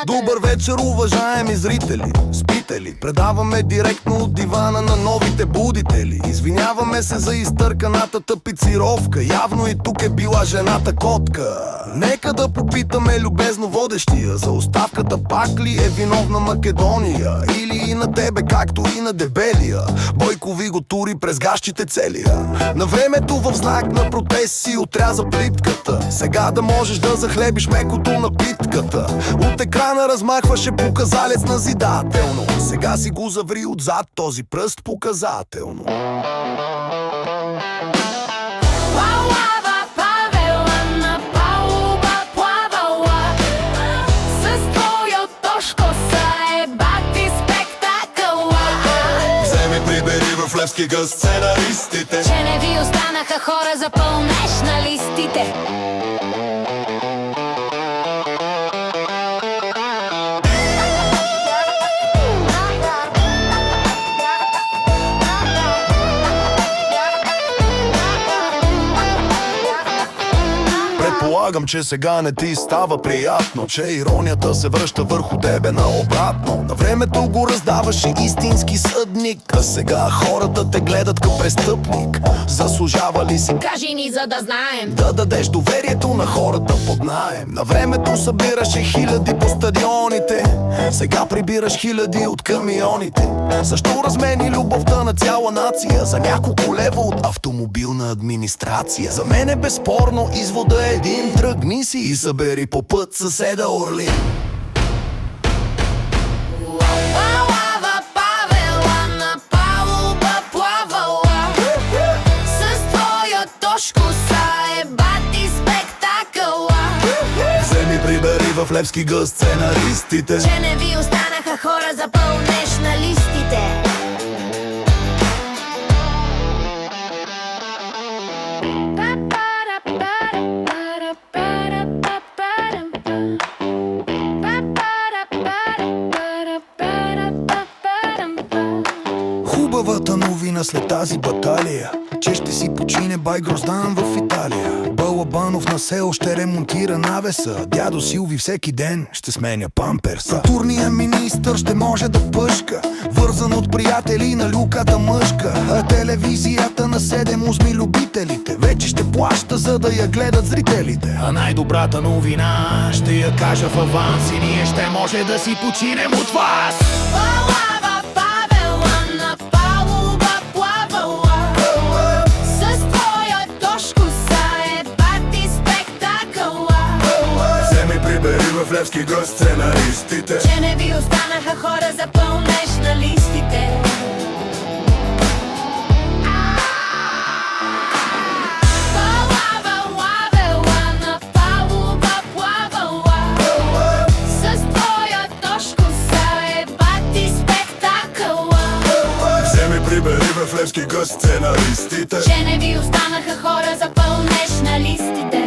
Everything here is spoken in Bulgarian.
Добър вечер, уважаеми зрители! Спите ли? Предаваме директно от дивана на новите будители. Извиняваме се за изтърканата тапицировка. Явно и тук е била жената котка. Нека да попитаме любезно водещия: за оставката пак ли е виновна Македония? Или и на тебе, както и на дебелия? Бойко ви го тури през гащите целия. На времето в знак на протест си отряза плитката. Сега да можеш да захлебиш мекото на питката. От екрана размахваше показалец назидателно. Сега си го заври отзад този пръст показателно. В Левски гъст сценаристите, че не ви останаха хора за пълнеж на листите. Предполагам, че сега не ти става приятно, че иронията се връща върху тебе наобратно. На времето го раздаваше истински съдник, а сега хората те гледат като престъпник. Заслужава ли си? Кажи ни, за да знаем. Да дадеш доверието на хората под наем. На времето събираше хиляди по стадионите, сега прибираш хиляди от камионите. Защо размени любовта на цяла нация за няколко лева от автомобилна администрация? За мен е безспорно извода е един: тръгни си и събери по път съседа Орлин. Прибери в Левски гъст сценаристите, че не ви останаха хора за пълнеж на листите. Хубавата новина след тази баталия, че ще си почине бай Гроздан в Италия. Балабанов на село ще ремонтира навеса. Дядо Силви всеки ден ще сменя памперса. Културният министър ще може да пъшка, вързан от приятели на люката мъжка. А телевизията на 7 узми любителите вече ще плаща, за да я гледат зрителите. А най-добрата новина ще я кажа в аванс и ние ще може да си починем от вас. В Левски гъст сценаристите, че не ви останаха хора за пълнеж на листите. Вземи прибери в Левски гъст сценаристите, че не ви останаха хора за пълнеж на листите.